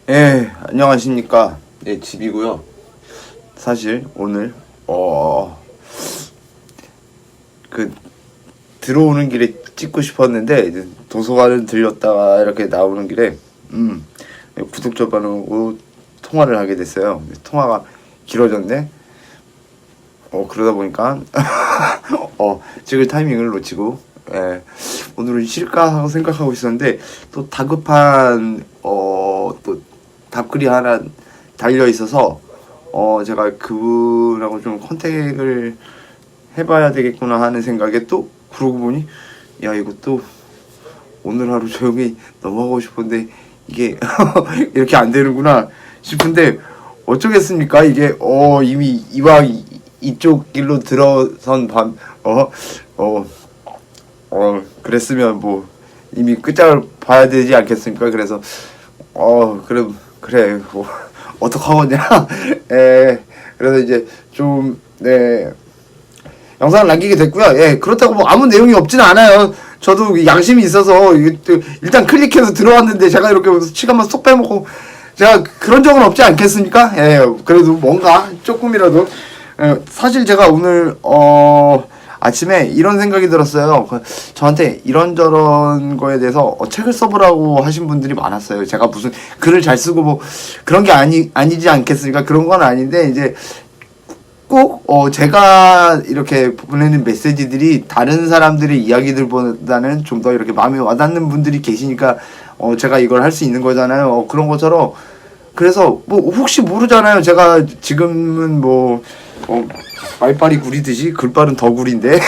예, 안녕하십니까. 네, 집이고요. 사실 오늘 그 들어오는 길에 찍고 싶었는데 이제 도서관을 들렸다가 이렇게 나오는 길에 구독자 반응하고 통화를 하게 됐어요. 통화가 길어졌네. 그러다 보니까 찍을 타이밍을 놓치고 오늘은 쉴까 하고 생각하고 있었는데 또 다급한 또 답글이 하나 달려 있어서 제가 그분하고 좀 컨택을 해봐야 되겠구나 하는 생각에 또 그러고 보니 야 이거 또 오늘 하루 조용히 넘어가고 싶은데 이게 이렇게 안 되는구나 싶은데 어쩌겠습니까. 이게 이미 이왕 이쪽 길로 들어선 그랬으면 뭐 이미 끝장을 봐야 되지 않겠습니까. 그래서 그래 뭐 어떡하겠냐. 그래서 이제 좀 영상을 남기게 됐고요. 그렇다고 뭐 아무 내용이 없지는 않아요. 저도 양심이 있어서 일단 클릭해서 들어왔는데 제가 이렇게 시간만 쏙 빼먹고 제가 그런 적은 없지 않겠습니까. 그래도 뭔가 조금이라도 사실 제가 오늘 아침에 이런 생각이 들었어요. 저한테 이런저런 거에 대해서 책을 써보라고 하신 분들이 많았어요. 제가 무슨 글을 잘 쓰고 뭐 그런 게 아니지 않겠습니까? 그런 건 아닌데 이제 꼭 제가 이렇게 보내는 메시지들이 다른 사람들의 이야기들보다는 좀 더 이렇게 마음에 와닿는 분들이 계시니까 제가 이걸 할 수 있는 거잖아요. 그런 것처럼 그래서 뭐 혹시 모르잖아요. 제가 지금은 뭐 말빨이 구리듯이 글빨은 더 구린데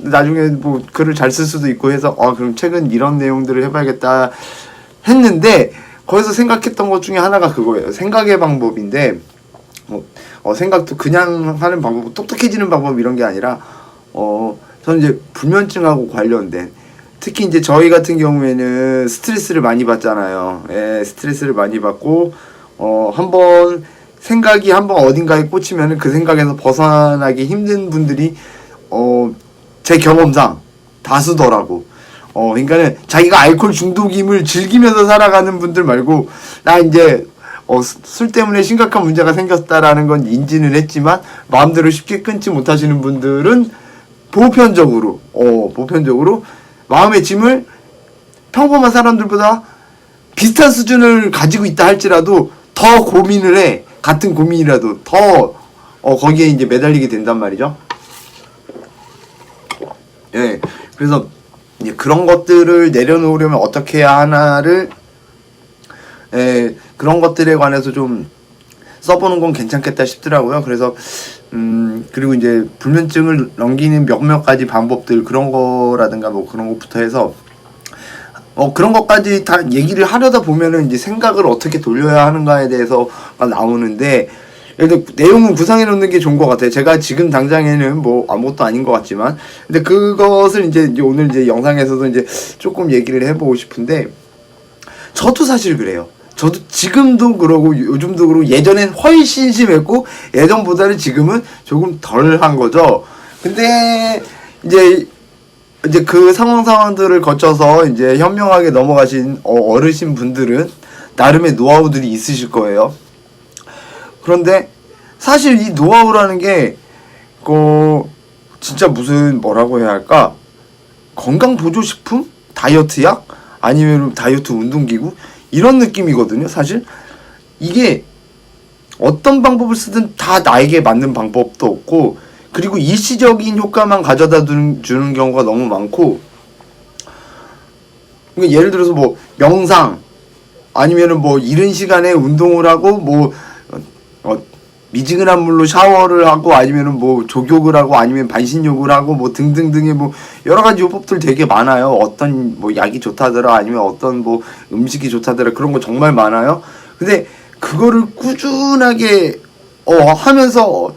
나중에 뭐 글을 잘 쓸 수도 있고 해서 그럼 책은 이런 내용들을 해봐야겠다 했는데 거기서 생각했던 것 중에 하나가 그거예요. 생각의 방법인데 생각도 그냥 하는 방법, 똑똑해지는 방법 이런 게 아니라 저는 이제 불면증하고 관련된 특히 이제 저희 같은 경우에는 스트레스를 많이 받잖아요. 스트레스를 많이 받고 한번 생각이 한번 어딘가에 꽂히면은 그 생각에서 벗어나기 힘든 분들이 제 경험상 다수더라고. 그러니까는 자기가 알코올 중독임을 즐기면서 살아가는 분들 말고 나 이제 술 때문에 심각한 문제가 생겼다라는 건 인지는 했지만 마음대로 쉽게 끊지 못하시는 분들은 보편적으로 마음의 짐을 평범한 사람들보다 비슷한 수준을 가지고 있다 할지라도 더 고민을 해. 같은 고민이라도 더 거기에 이제 매달리게 된단 말이죠. 그래서 이제 그런 것들을 내려놓으려면 어떻게 해야 하나를 그런 것들에 관해서 좀 써보는 건 괜찮겠다 싶더라고요. 그래서 그리고 이제 불면증을 넘기는 몇몇 가지 방법들 그런 거라든가 뭐 그런 것부터 해서 그런 것까지 다 얘기를 하려다 보면은 이제 생각을 어떻게 돌려야 하는가에 대해서가 나오는데 그래도 내용은 구상해 놓는 게 좋은 것 같아요. 제가 지금 당장에는 뭐 아무것도 아닌 것 같지만 근데 그것을 이제 오늘 이제 영상에서도 이제 조금 얘기를 해보고 싶은데 저도 사실 그래요. 저도 지금도 그러고 요즘도 그러고 예전엔 훨씬 심했고 예전보다는 지금은 조금 덜 한 거죠. 근데 이제 그 상황들을 거쳐서 이제 현명하게 넘어가신 어르신 분들은 나름의 노하우들이 있으실 거예요. 그런데 사실 이 노하우라는 게 진짜 무슨 뭐라고 해야 할까? 건강 보조식품? 다이어트 약? 아니면 다이어트 운동기구? 이런 느낌이거든요. 사실 이게 어떤 방법을 쓰든 다 나에게 맞는 방법도 없고 그리고 일시적인 효과만 가져다 주는 경우가 너무 많고 그러니까 예를 들어서 뭐 명상 아니면은 뭐 이른 시간에 운동을 하고 뭐 미지근한 물로 샤워를 하고 아니면은 뭐 족욕을 하고 아니면 반신욕을 하고 뭐 등등등의 뭐 여러 가지 요법들 되게 많아요. 어떤 뭐 약이 좋다더라 아니면 어떤 뭐 음식이 좋다더라 그런 거 정말 많아요. 근데 그거를 꾸준하게 하면서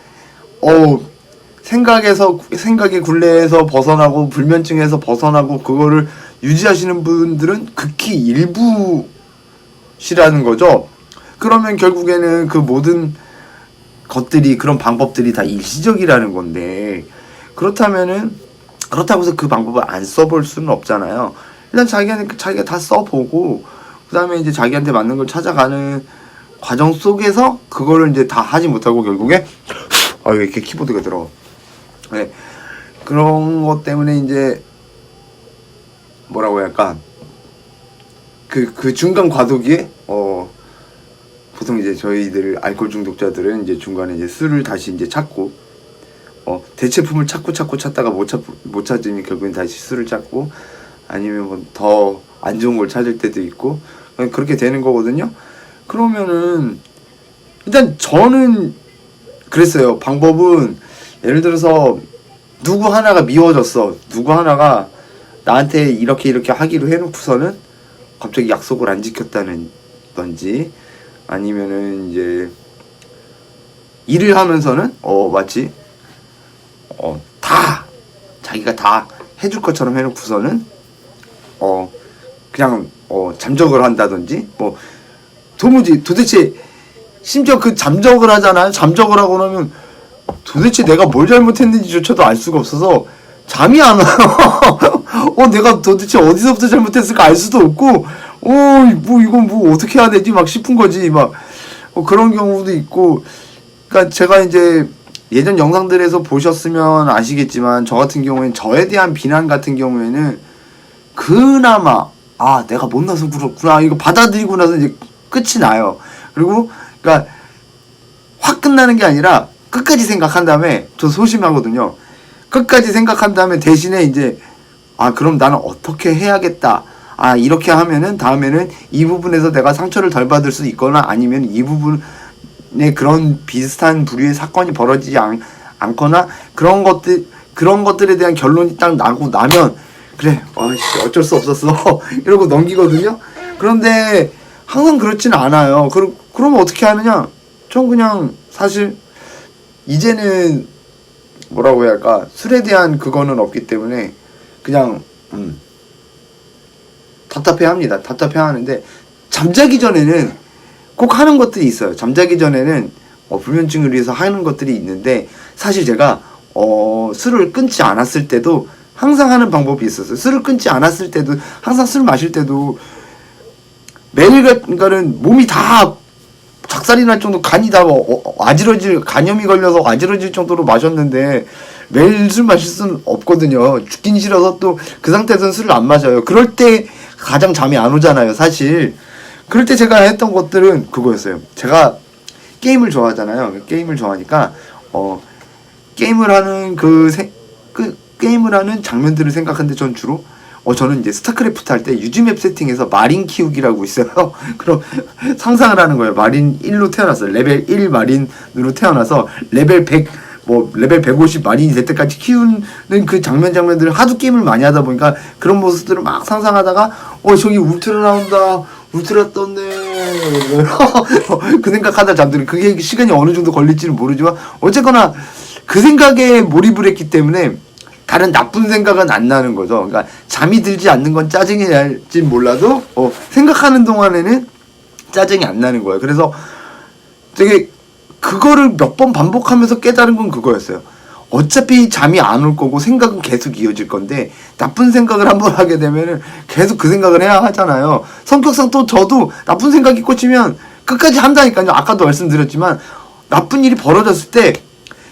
생각의 굴레에서 벗어나고 불면증에서 벗어나고 그거를 유지하시는 분들은 극히 일부시라는 거죠. 그러면 결국에는 그 모든 것들이 그런 방법들이 다 일시적이라는 건데 그렇다고 해서 그 방법을 안 써볼 수는 없잖아요. 일단 자기가 다 써보고 그 다음에 이제 자기한테 맞는 걸 찾아가는 과정 속에서 그거를 이제 다 하지 못하고 결국에 왜 이렇게 키보드가 들어. 네. 그런 것 때문에 이제 뭐라고 해야 할까, 그 중간 과도기에 보통 이제 저희들 알코올 중독자들은 이제 중간에 이제 술을 다시 이제 찾고 대체품을 찾다가 못 찾으면 결국엔 다시 술을 찾고, 아니면 더 안 좋은 걸 찾을 때도 있고 그렇게 되는 거거든요. 그러면은 일단 저는 그랬어요. 방법은 예를 들어서 누구 하나가 미워졌어. 누구 하나가 나한테 이렇게 하기로 해놓고서는 갑자기 약속을 안 지켰다는 던지, 아니면은 이제 일을 하면서는 마치 다 자기가 다 해줄 것처럼 해놓고서는 그냥 잠적을 한다든지, 뭐 도대체 심지어 그 잠적을 하잖아요. 잠적을 하고 나면 도대체 내가 뭘 잘못했는지조차도 알 수가 없어서 잠이 안 와요. 내가 도대체 어디서부터 잘못했을까 알 수도 없고, 뭐 이건 뭐 어떻게 해야 되지 막 싶은 거지. 막 그런 경우도 있고. 그러니까 제가 이제 예전 영상들에서 보셨으면 아시겠지만, 저 같은 경우에는 저에 대한 비난 같은 경우에는 그나마 내가 못나서 그렇구나 이거 받아들이고 나서 이제 끝이 나요. 그리고 그러니까 확 끝나는 게 아니라 끝까지 생각한 다음에, 저 소심하거든요. 끝까지 생각한 다음에 대신에 이제 그럼 나는 어떻게 해야겠다. 이렇게 하면은 다음에는 이 부분에서 내가 상처를 덜 받을 수 있거나, 아니면 이 부분에 그런 비슷한 부류의 사건이 벌어지지 않거나, 그런 것들에 대한 결론이 딱 나고 나면 그래 어쩔 수 없었어 이러고 넘기거든요. 그런데 항상 그렇지는 않아요. 그러면 어떻게 하느냐? 전 그냥 사실 이제는 뭐라고 해야 할까, 술에 대한 그거는 없기 때문에 그냥 답답해합니다. 답답해하는데, 잠자기 전에는 꼭 하는 것들이 있어요. 잠자기 전에는 불면증을 위해서 하는 것들이 있는데, 사실 제가 술을 끊지 않았을 때도 항상 하는 방법이 있었어요. 술을 끊지 않았을 때도 항상 술 마실 때도 매일같은 몸이 다 작살이 날 정도, 간이 다 간염이 걸려서 아지러질 정도로 마셨는데 매일 술 마실 수는 없거든요. 죽긴 싫어서 또 그 상태에서는 술을 안 마셔요. 그럴 때 가장 잠이 안 오잖아요, 사실. 그럴 때 제가 했던 것들은 그거였어요. 제가 게임을 좋아하잖아요. 게임을 좋아하니까 게임을 하는 게임을 하는 장면들을 생각하는데, 전 주로 저는 이제 스타크래프트 할 때 유즈맵 세팅에서 마린 키우기라고 있어요. 그럼 상상을 하는 거예요. 마린 1로 태어났어요. 레벨 1 마린으로 태어나서 레벨 100, 레벨 150 마린이 될 때까지 키우는 그 장면들을 하도 게임을 많이 하다 보니까 그런 모습들을 막 상상하다가 저기 울트라 나온다. 울트라 떴네. 그 생각하다 잠들은, 그게 시간이 어느 정도 걸릴지는 모르지만 어쨌거나 그 생각에 몰입을 했기 때문에 다른 나쁜 생각은 안 나는 거죠. 그러니까 잠이 들지 않는 건 짜증이 날지 몰라도 생각하는 동안에는 짜증이 안 나는 거예요. 그래서 되게 그거를 몇 번 반복하면서 깨달은 건 그거였어요. 어차피 잠이 안 올 거고 생각은 계속 이어질 건데, 나쁜 생각을 한번 하게 되면은 계속 그 생각을 해야 하잖아요. 성격상 또 저도 나쁜 생각이 꽂히면 끝까지 한다니까요. 아까도 말씀드렸지만 나쁜 일이 벌어졌을 때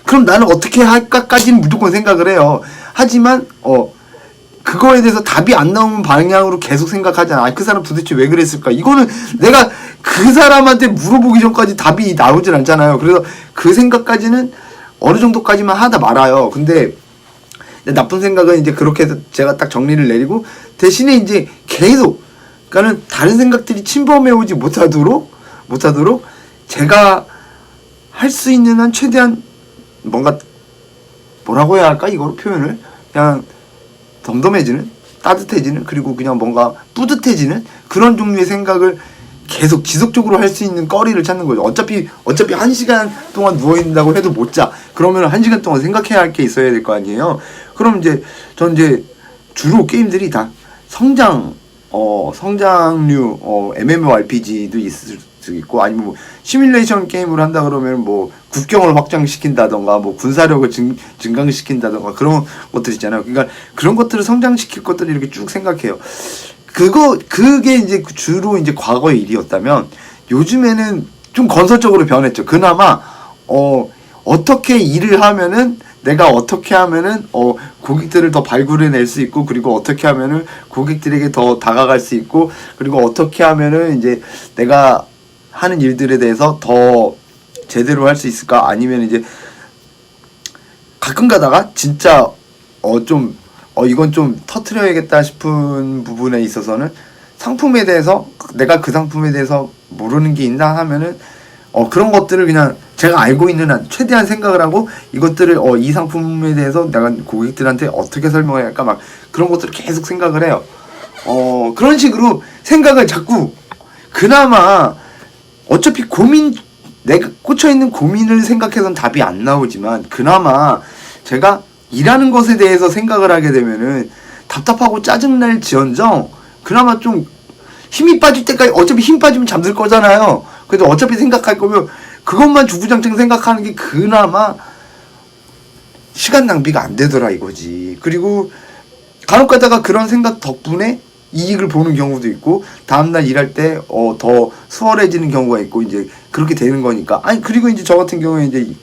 그럼 나는 어떻게 할까까지는 무조건 생각을 해요. 하지만 그거에 대해서 답이 안 나오는 방향으로 계속 생각하잖아. 그 사람 도대체 왜 그랬을까? 이거는 내가 그 사람한테 물어보기 전까지 답이 나오질 않잖아요. 그래서 그 생각까지는 어느 정도까지만 하다 말아요. 근데 나쁜 생각은 이제 그렇게 해서 제가 딱 정리를 내리고, 대신에 이제 계속, 그러니까는 다른 생각들이 침범해 오지 못하도록 제가 할 수 있는 한 최대한 뭔가 뭐라고 해야 할까, 이거로 표현을, 그냥 덤덤해지는, 따뜻해지는, 그리고 그냥 뭔가 뿌듯해지는 그런 종류의 생각을 계속 지속적으로 할 수 있는 거리를 찾는 거죠. 어차피 1시간 동안 누워있는다고 해도 못 자. 그러면 1시간 동안 생각해야 할 게 있어야 될 거 아니에요. 그럼 전 이제 주로 게임들이 다 성장류, MMORPG도 있을 수 있고, 아니면 뭐 시뮬레이션 게임을 한다 그러면 뭐 국경을 확장시킨다던가, 뭐 군사력을 증강시킨다던가, 그런 것들 있잖아요. 그러니까 그런 것들을 성장시킬 것들을 이렇게 쭉 생각해요. 그게 이제 주로 이제 과거의 일이었다면 요즘에는 좀 건설적으로 변했죠. 그나마 어떻게 일을 하면은 내가 어떻게 하면은 고객들을 더 발굴해낼 수 있고, 그리고 어떻게 하면은 고객들에게 더 다가갈 수 있고, 그리고 어떻게 하면은 이제 내가 하는 일들에 대해서 더 제대로 할 수 있을까, 아니면 이제 가끔 가다가 진짜 이건 좀 터트려야겠다 싶은 부분에 있어서는 상품에 대해서 내가 그 상품에 대해서 모르는 게 있나 하면은 그런 것들을 그냥 제가 알고 있는 한 최대한 생각을 하고, 이것들을 이 상품에 대해서 내가 고객들한테 어떻게 설명해야 할까, 막 그런 것들을 계속 생각을 해요. 그런 식으로 생각을 자꾸, 그나마 어차피 내가 꽂혀있는 고민을 생각해서는 답이 안 나오지만, 그나마 제가 일하는 것에 대해서 생각을 하게 되면은 답답하고 짜증날 지언정 그나마 좀 힘이 빠질 때까지, 어차피 힘 빠지면 잠들 거잖아요. 그래서 어차피 생각할 거면 그것만 주구장창 생각하는 게 그나마 시간 낭비가 안 되더라 이거지. 그리고 간혹 가다가 그런 생각 덕분에 이익을 보는 경우도 있고, 다음날 일할 때 더 수월해지는 경우가 있고, 이제 그렇게 되는 거니까. 아니, 그리고 이제 저 같은 경우에 이제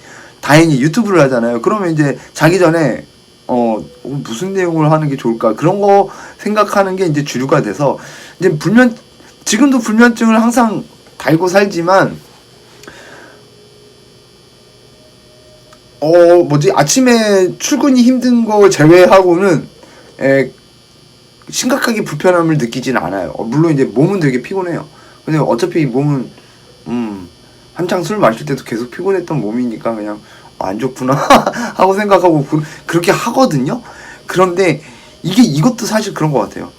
다행히 유튜브를 하잖아요. 그러면 이제 자기 전에 무슨 내용을 하는 게 좋을까, 그런 거 생각하는 게 이제 주류가 돼서, 이제 지금도 불면증을 항상 달고 살지만, 아침에 출근이 힘든 거 제외하고는 심각하게 불편함을 느끼진 않아요. 물론 이제 몸은 되게 피곤해요. 근데 어차피 몸은 한창 술 마실 때도 계속 피곤했던 몸이니까 그냥 안 좋구나 하고 생각하고 그렇게 하거든요. 그런데 이것도 사실 그런 것 같아요.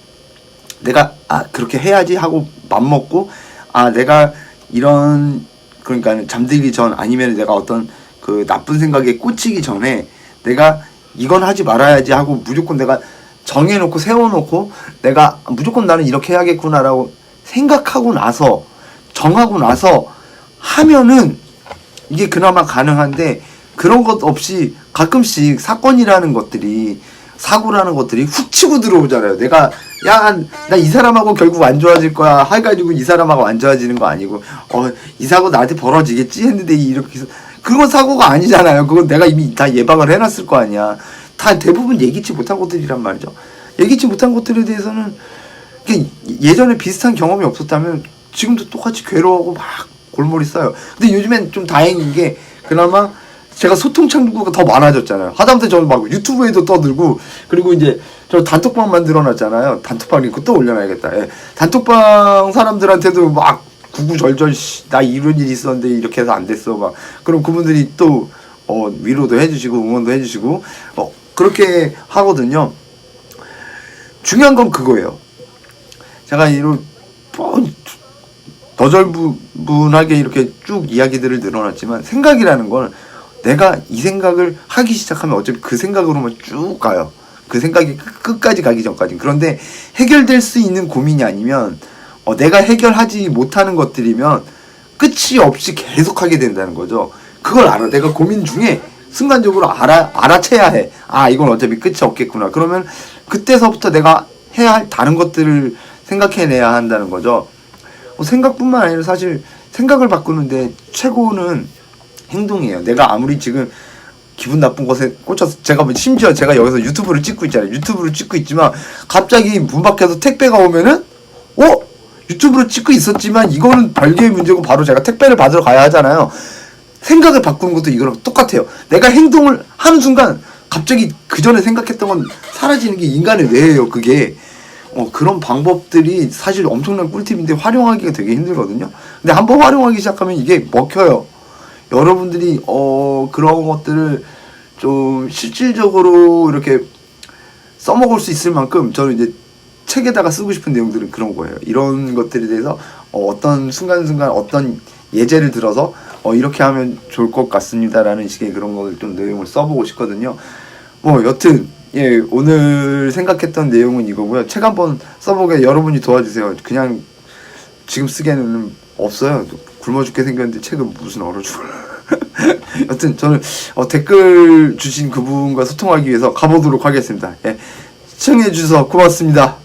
내가 그렇게 해야지 하고 맘먹고, 내가 그러니까 잠들기 전, 아니면 내가 어떤 그 나쁜 생각에 꽂히기 전에 내가 이건 하지 말아야지 하고 무조건 내가 정해놓고 세워놓고, 내가 무조건 나는 이렇게 해야겠구나라고 생각하고 나서, 정하고 나서 하면은 이게 그나마 가능한데, 그런 것 없이 가끔씩 사건이라는 것들이, 사고라는 것들이 훅 치고 들어오잖아요. 내가 나 이 사람하고 결국 안 좋아질 거야 해가지고 이 사람하고 안 좋아지는 거 아니고, 이 사고 나한테 벌어지겠지 했는데 이렇게 해서, 그건 사고가 아니잖아요. 그건 내가 이미 다 예방을 해놨을 거 아니야. 다 대부분 예기치 못한 것들이란 말이죠. 예기치 못한 것들에 대해서는 예전에 비슷한 경험이 없었다면 지금도 똑같이 괴로워하고 막 골머리 써요. 근데 요즘엔 좀 다행인 게, 그나마 제가 소통 창구가 더 많아졌잖아요. 하다못해 저는 막 유튜브에도 떠들고, 그리고 이제 저 단톡방 만들어놨잖아요. 단톡방 이거 또 올려놔야겠다. 단톡방 사람들한테도 막 구구절절 나 이런 일이 있었는데 이렇게 해서 안 됐어 막, 그럼 그분들이 또 위로도 해주시고 응원도 해주시고 그렇게 하거든요. 중요한 건 그거예요. 제가 이런 너절분하게 이렇게 쭉 이야기들을 늘어놨지만, 생각이라는 건 내가 이 생각을 하기 시작하면 어차피 그 생각으로만 쭉 가요. 그 생각이 끝까지 가기 전까지. 그런데 해결될 수 있는 고민이 아니면, 내가 해결하지 못하는 것들이면 끝이 없이 계속 하게 된다는 거죠. 그걸 알아. 내가 고민 중에 순간적으로 알아채야 해. 이건 어차피 끝이 없겠구나. 그러면 그때서부터 내가 해야 할 다른 것들을 생각해내야 한다는 거죠. 생각뿐만 아니라 사실 생각을 바꾸는데 최고는 행동이에요. 내가 아무리 지금 기분 나쁜 것에 꽂혀서, 심지어 제가 여기서 유튜브를 찍고 있잖아요. 유튜브를 찍고 있지만 갑자기 문 밖에서 택배가 오면은 유튜브를 찍고 있었지만 이거는 별개의 문제고, 바로 제가 택배를 받으러 가야 하잖아요. 생각을 바꾸는 것도 이거랑 똑같아요. 내가 행동을 하는 순간 갑자기 그 전에 생각했던 건 사라지는 게 인간의 뇌예요. 그게 그런 방법들이 사실 엄청난 꿀팁인데 활용하기가 되게 힘들거든요. 근데 한번 활용하기 시작하면 이게 먹혀요. 여러분들이 그런 것들을 좀 실질적으로 이렇게 써먹을 수 있을 만큼, 저는 이제 책에다가 쓰고 싶은 내용들은 그런 거예요. 이런 것들에 대해서 어떤 순간순간 어떤 예제를 들어서 이렇게 하면 좋을 것 같습니다라는 식의 그런 걸 좀 내용을 써보고 싶거든요. 여튼 오늘 생각했던 내용은 이거고요. 책 한번 써보게 여러분이 도와주세요. 그냥 지금 쓰기에는 없어요. 굶어 죽게 생겼는데 책을 무슨 얼어 죽을. 여튼 저는 댓글 주신 그분과 소통하기 위해서 가보도록 하겠습니다. 시청해주셔서 고맙습니다.